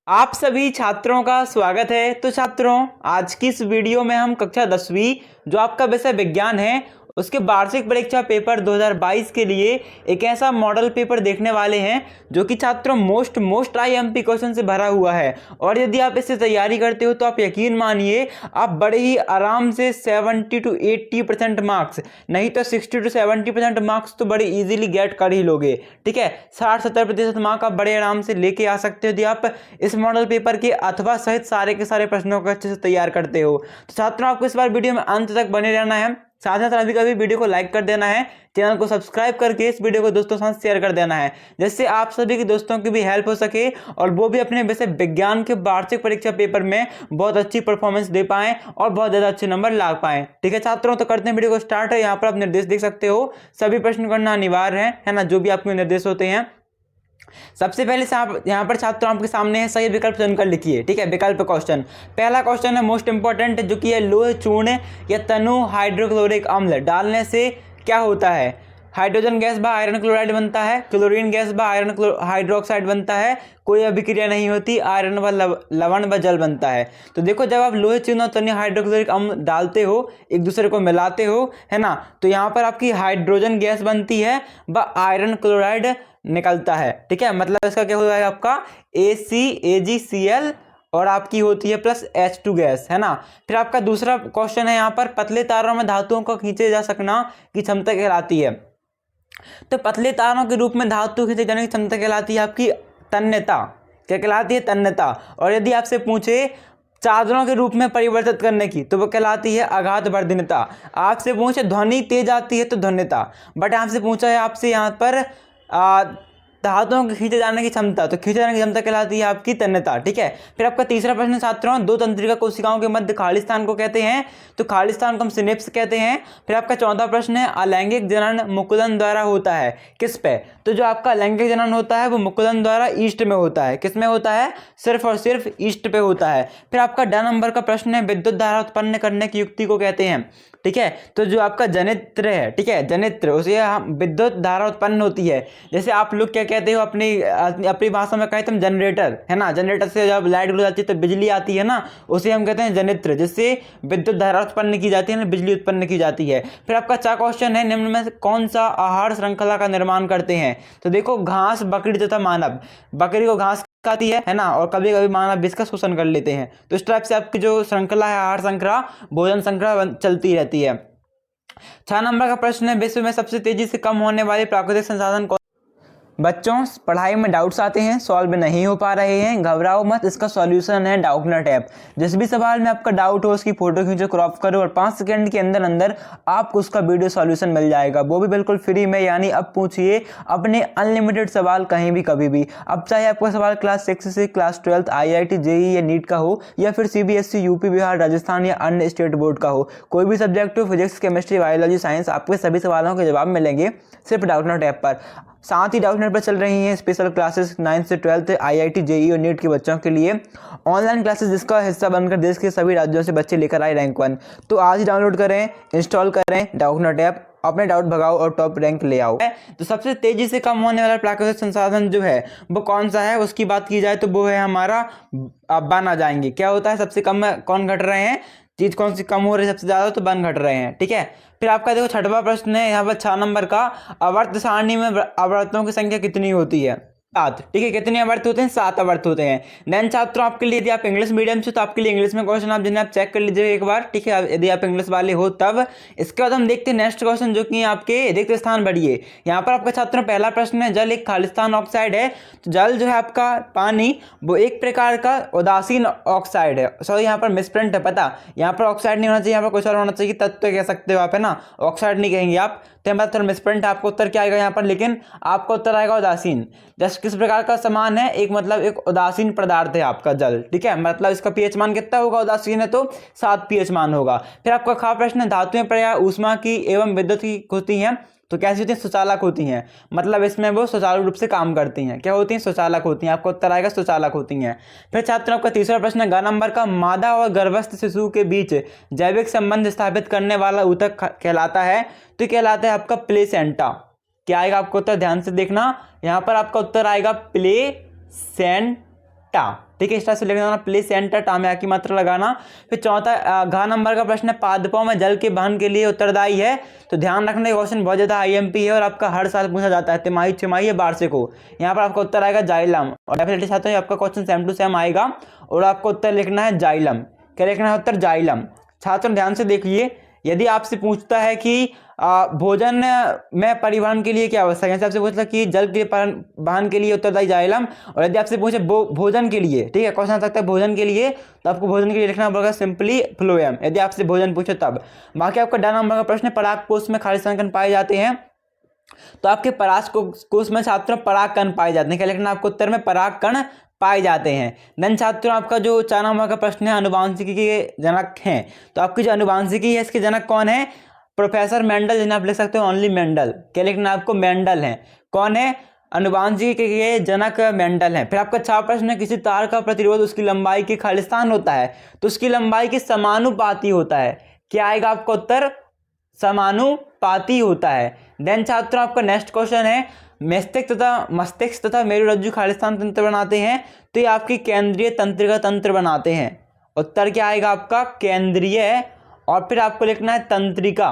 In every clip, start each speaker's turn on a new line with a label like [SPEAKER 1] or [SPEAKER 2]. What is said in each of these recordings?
[SPEAKER 1] आप सभी छात्रों का स्वागत है। तो छात्रों, आज की इस वीडियो में हम कक्षा 10वीं जो आपका विषय विज्ञान है उसके वार्षिक परीक्षा पेपर 2022 के लिए एक ऐसा मॉडल पेपर देखने वाले हैं जो कि छात्रों मोस्ट आईएमपी क्वेश्चन से भरा हुआ है। और यदि आप इससे तैयारी करते हो तो आप यकीन मानिए आप बड़े ही आराम से 70 to 80% मार्क्स, नहीं तो 60 to 70% मार्क्स तो बड़े इजीली गेट कर ही लोगे। ठीक है, 60-70% मार्क आप बड़े आराम से लेके आ सकते हो यदि आप इस मॉडल पेपर के अथवा सहित सारे के सारे प्रश्नों को अच्छे से तैयार करते हो। तो छात्रों, आपको इस बार वीडियो में अंत तक बने रहना है। साथ ही साथ कभी वीडियो को लाइक कर देना है, चैनल को सब्सक्राइब करके इस वीडियो को दोस्तों के साथ शेयर कर देना है, जिससे आप सभी के दोस्तों की भी हेल्प हो सके और वो भी अपने वैसे विज्ञान के वार्षिक परीक्षा पेपर में बहुत अच्छी परफॉर्मेंस दे पाएं और बहुत ज़्यादा अच्छे नंबर ला पाएं। ठीक है छात्रों, तो करते हैं वीडियो को स्टार्ट। है यहाँ पर आप निर्देश देख सकते हो, सभी प्रश्न करना अनिवार्य है ना, जो भी आपके निर्देश होते हैं। सबसे पहले से आप यहाँ पर छात्रों आपके सामने है, सही विकल्प चुनकर लिखिए। ठीक है, विकल्प क्वेश्चन। पहला क्वेश्चन है मोस्ट इंपॉर्टेंट, जो कि है लोह चूर्ण या तनु हाइड्रोक्लोरिक अम्ल डालने से क्या होता है। हाइड्रोजन गैस व आयरन क्लोराइड बनता है, क्लोरीन गैस व आयरन हाइड्रोक्साइड बनता है, कोई अभिक्रिया नहीं होती, आयरन व लवण व जल बनता है। तो देखो, जब आप लोहे चूर्ण और तनु हाइड्रोक्लोरिक अम्ल डालते हो, एक दूसरे को मिलाते हो, है ना, तो यहाँ पर आपकी हाइड्रोजन गैस बनती है व आयरन क्लोराइड निकलता है। ठीक है, मतलब इसका क्या हो जाएगा आपका AgCl और आपकी होती है प्लस H2 गैस, है ना। फिर आपका दूसरा क्वेश्चन है यहाँ पर पतले तारों में धातुओं को खींचे जा सकना की क्षमता कहलाती है। तो पतले तारों के रूप में धातु खींचे जाने की क्षमता कहलाती है आपकी तन्यता। क्या कहलाती है? तन्यता। और यदि आपसे पूछे चादरों के रूप में परिवर्तित करने की तो वो कहलाती है आघात वर्धनता। आपसे पूछे ध्वनि तेज आती है तो ध्वन्यता। बट आपसे पूछा है आपसे यहाँ पर धातुओं के खींचे जाने की क्षमता, तो खींचे जाने की क्षमता कहलाती है आपकी तन्यता। ठीक है, फिर आपका तीसरा प्रश्न छात्रों, दो तंत्रिका कोशिकाओं के मध्य खालिस्तान को कहते हैं, तो खालिस्तान को हम सिनेप्स कहते हैं। फिर आपका चौथा प्रश्न है अलैंगिक जनन मुकुलन द्वारा होता है किस पे। तो जो आपका अलैंगिक जनन होता है वो मुकुलन द्वारा ईस्ट में होता है। किस में होता है? सिर्फ और सिर्फ ईस्ट पे होता है। फिर आपका ड नंबर का प्रश्न है विद्युत धारा उत्पन्न करने की युक्ति को कहते हैं। ठीक है, तो जो आपका जनित्र है, ठीक है, जनित्र, उसे हम विद्युत धारा उत्पन्न होती है। जैसे आप लोग क्या कहते हो अपनी भाषा में कहें तो हम जनरेटर, है ना, जनरेटर से जब लाइट गुल जाती है तो बिजली आती है ना, उसे हम कहते हैं जनित्र, जिससे विद्युत धारा उत्पन्न की जाती है ना, बिजली उत्पन्न की जाती है। फिर आपका चा क्वेश्चन है निम्न में से कौन सा आहार श्रृंखला का निर्माण करते हैं। तो देखो, घास, बकरी तथा मानव। बकरी को घास खाती है ना, और कभी कभी मानव इसका शोषण कर लेते हैं। तो इस टाइप से आपकी जो श्रृंखला है, आहार श्रृंखला, भोजन श्रृंखला चलती रहती है। 6 नंबर का प्रश्न है विश्व में सबसे तेजी से कम होने वाले प्राकृतिक संसाधन कौन। बच्चों, पढ़ाई में डाउट्स आते हैं, सॉल्व नहीं हो पा रहे हैं, घबराओ मत, इसका सॉल्यूशन है डाउटनट ऐप। जिस भी सवाल में आपका डाउट हो उसकी फोटो खींचो, क्रॉप करो और 5 सेकंड के अंदर अंदर आपको उसका वीडियो सॉल्यूशन मिल जाएगा, वो भी बिल्कुल फ्री में। यानी अब पूछिए अपने अनलिमिटेड सवाल कहीं भी कभी भी। अब चाहे आपका सवाल क्लास 6 से क्लास 12 IIT JEE या नीट का हो, या फिर CBSE यूपी बिहार राजस्थान या अन्य स्टेट बोर्ड का हो, कोई भी सब्जेक्ट हो, फिजिक्स केमिस्ट्री बायोलॉजी साइंस, आपके सभी सवालों के जवाब मिलेंगे सिर्फ डाउटनट ऐप पर। साथ ही डाउटनेट पर चल रही हैं स्पेशल क्लासेस 9 से 12 IIT JEE और नीट के बच्चों के लिए ऑनलाइन क्लासेस, जिसका हिस्सा बनकर देश के सभी राज्यों से बच्चे लेकर आए रैंक 1। तो आज ही डाउनलोड करें, इंस्टॉल करें डाउटनेट ऐप, अपने डाउट भगाओ और टॉप रैंक ले आओ। तो सबसे तेजी से कम होने वाला प्राकृतिक संसाधन जो है वो कौन सा है, उसकी बात की जाए तो वो है हमारा वन आ जाएंगे। क्या होता है, सबसे कम कौन घट रहे हैं, चीज कौन सी कम हो रही है सबसे ज्यादा, तो वन घट रहे हैं। ठीक है, फिर आपका देखो 6वां प्रश्न है यहाँ पर 6 नंबर का, आवर्त सारणी में आवर्तों की संख्या कितनी होती है। 7। ठीक है, कितने आवर्त होते हैं? 7 आवर्त होते हैं। देन छात्रों, आपके लिए यदि आप इंग्लिश मीडियम से तो आपके लिए इंग्लिश में क्वेश्चन आप जिन्हें आप चेक कर लीजिए एक बार। ठीक है, यदि आप इंग्लिश वाले हो तब। इसके बाद हम देखते हैं नेक्स्ट क्वेश्चन, जो कि आपके रिक्त स्थान बढ़िए। यहाँ पर आपका छात्रों पहला प्रश्न है जल एक खालिस्तान ऑक्साइड है। तो जल जो है आपका पानी, वो एक प्रकार का उदासीन ऑक्साइड है। सॉरी, यहाँ पर मिसप्रिंट है, पता, यहाँ पर ऑक्साइड नहीं होना चाहिए, यहाँ पर कुछ और होना चाहिए, तत्व कह सकते हो आप, है ना, ऑक्साइड नहीं कहेंगे आप। तो थोड़ा मिसप्रिंट, आपको उत्तर क्या आएगा यहाँ पर, लेकिन आपका उत्तर आएगा उदासीन। जस्ट किस प्रकार का समान है, एक मतलब एक उदासीन पदार्थ है आपका जल। ठीक है, मतलब इसका pH मान कितना होगा, उदासीन है तो 7 pH मान होगा। फिर आपका खा प्रश्न है धातुएं प्रायः ऊष्मा की एवं विद्युत की होती हैं, तो कैसी होती हैं? सुचालक होती हैं, मतलब इसमें वो सुचारू रूप से काम करती हैं। क्या होती हैं? सुचालक होती हैं। आपका उत्तर आएगा सुचालक होती हैं। फिर छात्रों, आपका तीसरा प्रश्न है ग नंबर का, मादा और गर्भस्थ शिशु के बीच जैविक संबंध स्थापित करने वाला ऊतक कहलाता है, तो कहलाता है आपका प्लेसेंटा। क्या आएगा आपका उत्तर, ध्यान से देखना, यहाँ पर आपका उत्तर आएगा प्लेसेंटा। ठीक है, इस तरह से लिख देना प्लेस एंटर, टा में आ की मात्रा लगाना। फिर चौथा घ नंबर का प्रश्न है पादपों में जल के वहन के लिए उत्तरदायी है। तो ध्यान रखना ये क्वेश्चन बहुत ज़्यादा IMP है और आपका हर साल पूछा जाता है, तिमाही, छमाही या वार्षिक हो। यहाँ पर आपका उत्तर आएगा जाइलम, और डेफिनेटली छात्रों आपका क्वेश्चन सेम टू सेम आएगा और आपको उत्तर लिखना है जाइलम। क्या लिखना है उत्तर? जाइलम। छात्रों ध्यान से देखिए, यदि आपसे पूछता है कि भोजन में परिवहन के लिए क्या आवश्यक है, आपसे पूछता है कि जल के वाहन के लिए उत्तरदायी जाइलम, और यदि आपसे पूछे भोजन के लिए, ठीक है, क्वेश्चन आ सकता है भोजन के लिए, तो आपको भोजन के लिए लिखना पड़ेगा सिंपली फ्लोएम, यदि आपसे भोजन पूछे तब। बाकी आपका डा नंबर का प्रश्न, पराग कोष में खालिस्तान कण पाए जाते हैं। तो आपके पराग कोष में छात्रों पराग कण पाए जाते हैं। क्या लिखना आपको उत्तर में? पराग कण पाए जाते हैं। देन छात्रों आपका जो 4 नंबर का प्रश्न है, अनुवांशिकी के जनक हैं। तो आपकी जो अनुवांशिकी है इसके जनक कौन है? प्रोफेसर मेंडल, जिन्हें आप लिख सकते हो ओनली मेंडल। क्या लिखना आपको? मेंडल है। कौन है? अनुवांशिकी के जनक मेंडल हैं। फिर आपका 6 प्रश्न है, किसी तार का प्रतिरोध उसकी लंबाई के खालिस्तान होता है, तो उसकी लंबाई के समानुपाती होता है। क्या आएगा आपका उत्तर? समानुपाती होता है। देन छात्रों आपका नेक्स्ट क्वेश्चन है, मस्तिष्क तथा मेरुरज्जु खालिस्तान तंत्र बनाते हैं, तो ये आपकी केंद्रीय तंत्रिका तंत्र बनाते हैं। उत्तर क्या आएगा आपका? केंद्रीय, और फिर आपको लिखना है तंत्रिका,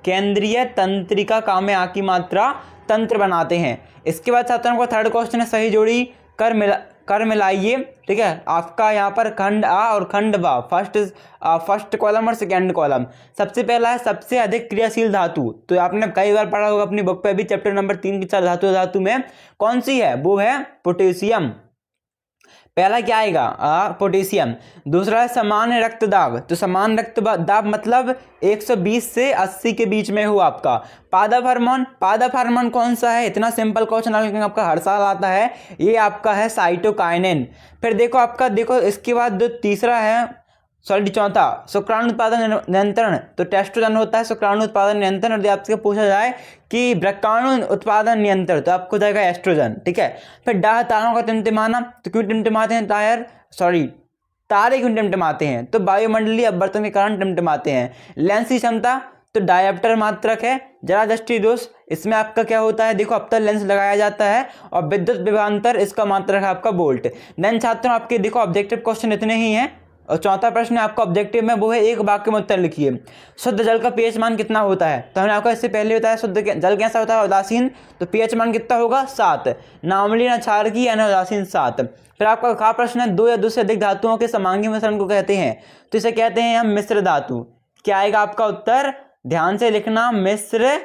[SPEAKER 1] केंद्रीय तंत्रिका का में आ की मात्रा तंत्र बनाते हैं। इसके बाद छात्रों का थर्ड क्वेश्चन है, सही जोड़ी कर मिलाइए। ठीक है, आपका यहाँ पर खंड आ और खंड बा, फर्स्ट कॉलम और सेकेंड कॉलम। सबसे पहला है सबसे अधिक क्रियाशील धातु, तो आपने कई बार पढ़ा होगा अपनी बुक पे भी, चैप्टर नंबर 3 की 4 धातु में कौन सी है? वो है पोटेशियम। पहला क्या आएगा? पोटेशियम। दूसरा है समान रक्तदाब, तो समान रक्तदाब मतलब 120 से 80 के बीच में हो आपका। पादप हार्मोन कौन सा है? इतना सिंपल क्वेश्चन आपका हर साल आता है, ये आपका है साइटोकाइनिन। फिर देखो इसके बाद तीसरा है, चौथा शुक्राणु उत्पादन नियंत्रण, तो टेस्टोस्टेरोन होता है शुक्राणु उत्पादन नियंत्रण। और आपसे पूछा जाए कि वृक्काणु उत्पादन नियंत्रण, तो आपको जाएगा एस्ट्रोजन। ठीक है, फिर डाह तारों का टिमटिमाना, तो क्यों टिमटिमाते हैं? तारे क्यों टिमटिमाते हैं? तो वायुमंडलीय अपवर्तन के कारण टिमटिमाते हैं। लेंस की क्षमता, तो डायप्टर मात्रक है। जरा दृष्टि दोष, इसमें आपका क्या होता है? देखो अवतल लेंस लगाया जाता है, और विद्युत विभवांतर इसका मात्रक है आपका वोल्ट। देन छात्रों आपके देखो ऑब्जेक्टिव क्वेश्चन इतने ही हैं, और चौथा प्रश्न आपका ऑब्जेक्टिव में, वो है एक वाक्य में उत्तर लिखिए। शुद्ध जल का pH मान कितना होता है? तो हमने आपको इससे पहले बताया शुद्ध जल कैसा होता है? उदासीन। तो pH मान कितना होगा? 7। नामलीन क्षारकीय यानी उदासीन 7। फिर आपका खा प्रश्न है, 2 या 2 से अधिक धातुओं के समांगी मिश्रण को कहते हैं, तो इसे कहते हैं हम मिश्र धातु। क्या आएगा आपका उत्तर? ध्यान से लिखना, मिश्र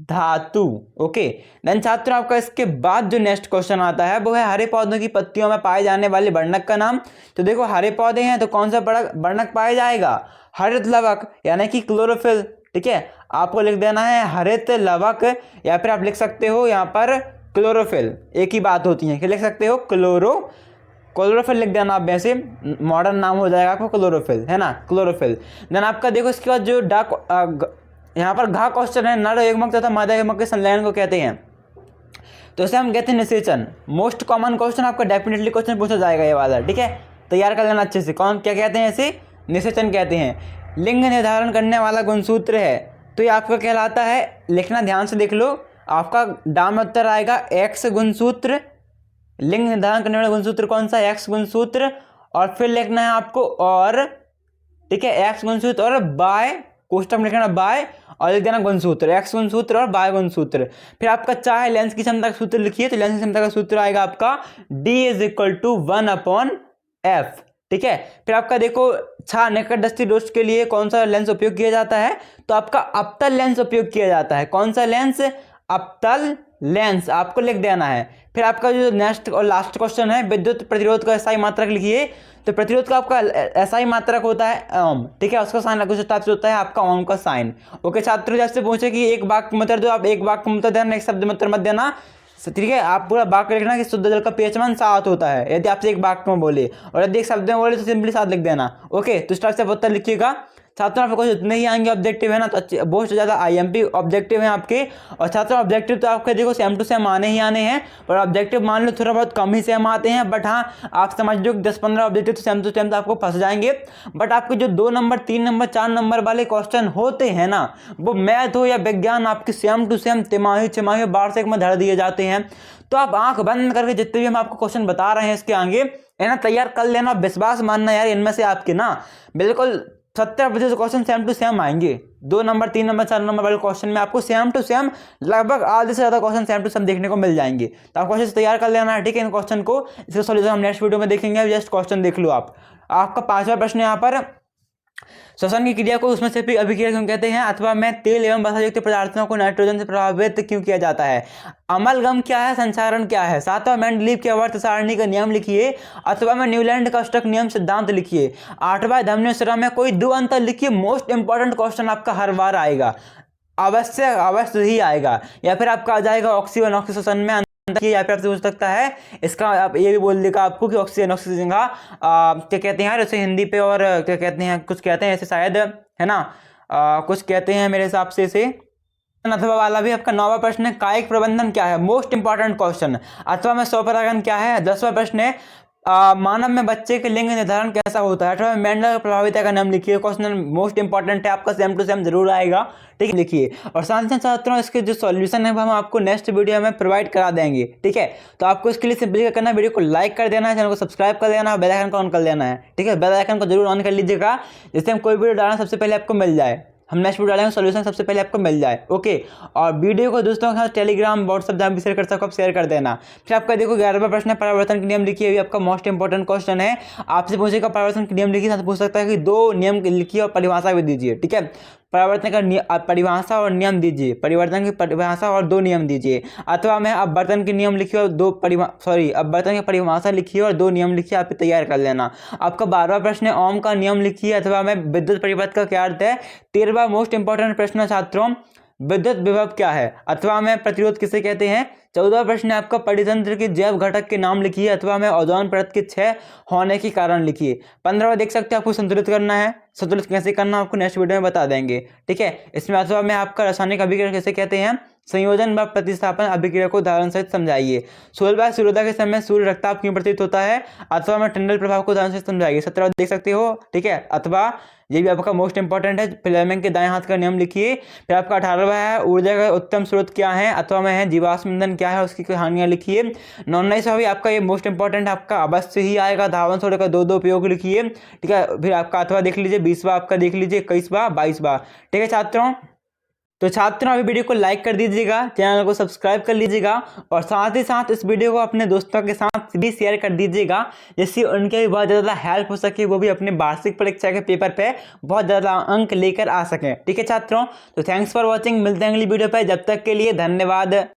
[SPEAKER 1] धातु। ओके। देन छात्रों आपका इसके बाद जो नेक्स्ट क्वेश्चन आता है वो है हरे पौधों की पत्तियों में पाए जाने वाले वर्णक का नाम। तो देखो हरे पौधे हैं तो कौन सा वर्णक पाया जाएगा? हरित लवक यानी कि क्लोरोफिल। ठीक है, आपको लिख देना है हरित लवक, या फिर आप लिख सकते हो यहाँ पर क्लोरोफिल, एक ही बात होती है। क्या लिख सकते हो? क्लोरोफिल लिख देना, आप वैसे मॉडर्न नाम हो जाएगा आपको क्लोरोफिल, है ना, क्लोरोफिल। देन आपका देखो इसके बाद जो यहाँ पर घा क्वेश्चन है, नर युग्मक तथा मादा युग्मक के संलयन को कहते हैं, तो इसे हम कहते हैं निषेचन। मोस्ट कॉमन क्वेश्चन आपका डेफिनेटली क्वेश्चन पूछा जाएगा ये वाला। ठीक है, तैयार कर लेना अच्छे से। क्या कहते हैं इसे? निषेचन कहते हैं। लिंग निर्धारण करने वाला गुणसूत्र है, तो ये आपका कहलाता है, लिखना ध्यान से देख लो, आपका डा में उत्तर आएगा एक्स गुणसूत्र। लिंग निर्धारण करने वाला गुणसूत्र कौन सा? एक्स गुणसूत्र। और फिर लिखना है आपको और, ठीक है, एक्स गुणसूत्र और बाय, कोष्टक में लिखना बाय, और लिख देना गुणसूत्र, एक्स गुणसूत्र और बाय गुणसूत्र। फिर आपका चाहे लेंस की क्षमता का सूत्र लिखिए, तो लेंस की क्षमता का सूत्र आएगा आपका D = 1/f। ठीक है, फिर आपका देखो निकट दृष्टि दोष के लिए कौन सा लेंस उपयोग किया जाता है? तो आपका अवतल लेंस उपयोग किया जाता है। कौन सा लेंस? अवतल लेंस, आपको लिख देना है। फिर आपका जो नेक्स्ट और लास्ट क्वेश्चन है, विद्युत प्रतिरोध का SI मात्रक लिखिए। तो प्रतिरोध का आपका SI मात्रक होता है ओम। ठीक है, उसका साइन कुछ टाइप से होता है आपका ओम का साइन। ओके छात्रों, जैसे पूछे कि एक वाक्य में उत्तर दो, आप एक वाक्य में उत्तर देना, एक शब्द में उत्तर मत देना। ठीक है, आप पूरा वाक्य लिखना कि शुद्ध जल का pH मान 7 होता है, यदि आपसे एक वाक्य में बोले, और यदि एक शब्द में बोले तो सिंपली 7 लिख देना। ओके, तो इस टाइप से उत्तर लिखिएगा। छात्रों आपको कुछ इतने ही आएंगे ऑब्जेक्टिव, है ना, तो अच्छे बहुत ज़्यादा IMP ऑब्जेक्टिव हैं आपके। और छात्रों ऑब्जेक्टिव तो आपके देखो सेम टू सेम आने ही आने हैं, पर ऑब्जेक्टिव मान लो थोड़ा बहुत कम ही सेम आते हैं, बट हाँ आप समझ लो 10-15 ऑब्जेक्टिव तो सेम टू सेम तो आपको फंस जाएंगे। बट आपके जो 2 नंबर 3 नंबर 4 नंबर वाले क्वेश्चन होते हैं ना, वो मैथ हो या विज्ञान, आपके सेम टू सेम तिमाही छमाही वार्षिक में धर दिए जाते हैं। तो आप आंख बंद करके जितने भी हम आपको क्वेश्चन बता रहे हैं इसके आगे है ना तैयार कर लेना, विश्वास मानना यार इनमें से आपके ना बिल्कुल 70% क्वेश्चन सेम टू सेम आएंगे। 2 नंबर 3 नंबर 4 नंबर वाले क्वेश्चन में आपको सेम टू सेम लगभग आधे से ज़्यादा क्वेश्चन सेम टू सेम देखने को मिल जाएंगे। तो आप क्वेश्चन तैयार कर लेना है, ठीक है। इन क्वेश्चन को इसका सॉल्यूशन हम नेक्स्ट वीडियो में देखेंगे। जस्ट क्वेश्चन देख लो आप। आपका 5वां प्रश्न यहाँ पर, श्वसन की क्रिया को उसमें से फिर अभिक्रिया क्यों कहते हैं, अथवा में तेल एवं वसायुक्त पदार्थों को नाइट्रोजन से प्रभावित क्यों किया जाता है। अमलगम क्या है, संचारण क्या है। 7वां मेंडलीव के आवर्त सारणी का नियम लिखिए, अथवा में न्यूलैंड का अष्टक नियम सिद्धांत लिखिए। 8वां धमनीश्वरा में कोई 2 अंतर लिखिए। मोस्ट इंपॉर्टेंट क्वेश्चन आपका हर बार आएगा, अवश्य ही आएगा। या फिर आपका आ जाएगा ऑक्सीजन ऑक्सीजन में या फिर आपसे पूछ सकता है इसका, आप ये भी बोल देगा आपको कि ऑक्सीजन का क्या कहते हैं यार इसे हिंदी पे, और क्या कहते हैं, कुछ कहते हैं ऐसे शायद, है ना, कुछ कहते हैं मेरे हिसाब से इसे। अथवा वाला भी आपका 9वां प्रश्न है, कायिक प्रबंधन क्या है, मोस्ट इंपॉर्टेंट क्वेश्चन। अथवा में स्वपरागन क्या है। 10वां प्रश्न है, मानव में बच्चे के लिंग निर्धारण कैसा होता है। 8वां में मेंडल का प्रभाविता का नाम लिखिए। क्वेश्चन मोस्ट इंपॉर्टेंट है आपका, सेम टू सेम जरूर आएगा, ठीक है, लिखिए। और साथ ही छात्रों इसके जो सॉल्यूशन है वो हम आपको नेक्स्ट वीडियो में प्रोवाइड करा देंगे, ठीक है। तो आपको इसके लिए सिंपली क्या करना है, वीडियो को लाइक कर देना है, चैनल को सब्सक्राइब कर देना है, बेल आइकन को ऑन कर देना है, ठीक है। बेल आइकन को जरूर ऑन कर लीजिएगा, जिससे हम कोई वीडियो डालना सबसे पहले आपको मिल जाए, हम नेक्स्ट वीडियो डालेंगे सॉल्यूशन सबसे पहले आपको मिल जाए, ओके। और वीडियो को दोस्तों के साथ टेलीग्राम व्हाट्सएप जहाँ भी शेयर कर सको आप शेयर कर देना। फिर आपका देखो 11वां प्रश्न है, परिवर्तन के नियम लिखिए। अभी आपका मोस्ट इंपॉर्टेंट क्वेश्चन है, आपसे पूछेगा परिवर्तन के नियम लिखिए, साथ पूछ सकता है कि 2 नियम लिखिए और परिभाषा भी दीजिए, ठीक है। परिवर्तन का परिभाषा और नियम दीजिए, परिवर्तन की परिभाषा और 2 नियम दीजिए। अथवा में अपवर्तन के नियम लिखिए और अपवर्तन की परिभाषा लिखिए और 2 नियम लिखिए, आप तैयार कर लेना। आपका 12वां प्रश्न है, ओम का नियम लिखिए। अथवा में विद्युत परिपथ का क्या अर्थ है। 13वां मोस्ट इंपॉर्टेंट प्रश्न है छात्रों, विद्युत विभव क्या है। अथवा में प्रतिरोध किसे कहते हैं। 14वां प्रश्न है आपका, परितंत्र के जैव घटक के नाम लिखिए। अथवा में ओजोन परत के क्षय होने के कारण लिखिए। 15वां देख सकते हैं, आपको संतुलित करना है, संतुलित कैसे करना आपको नेक्स्ट वीडियो में बता देंगे, ठीक है। इसमें अथवा में आपका रासायनिक अभिक्रिया कैसे कहते हैं, संयोजन व प्रतिस्थापन अभिक्रिया को उदाहरण सहित समझाइए। 16वां सूर्योदय के समय सूर्य रक्ताभ क्यों प्रतीत होता है। अथवा में टंडल प्रभाव को उदाहरण सहित समझाइए। 17वां देख सकते हो, ठीक है। अथवा ये भी आपका मोस्ट इंपॉर्टेंट है, फ्लेमिंग के दाएं हाथ का नियम लिखिए। फिर आपका 18वां है, ऊर्जा का उत्तम स्रोत क्या है। अथवा में है जीवाश्म ईंधन क्या है, उसकी कहानियां लिखिए। 19वां भी आपका ये मोस्ट इंपॉर्टेंट आपका अवश्य ही आएगा, धावन सोडे का 2 उपयोग लिखिए, ठीक है। फिर आपका अथवा देख लीजिए। 20वां आपका देख लीजिए, 21वां 22वां, ठीक है छात्रों। तो छात्रों अभी वीडियो को लाइक कर दीजिएगा, चैनल को सब्सक्राइब कर लीजिएगा, और साथ ही साथ इस वीडियो को अपने दोस्तों के साथ भी शेयर कर दीजिएगा, जिससे उनके भी बहुत ज़्यादा हेल्प हो सके, वो भी अपने वार्षिक परीक्षा के पेपर पे बहुत ज़्यादा अंक लेकर आ सकें, ठीक है छात्रों। तो थैंक्स फॉर वॉचिंग, मिलते हैं अगली वीडियो पे, जब तक के लिए धन्यवाद।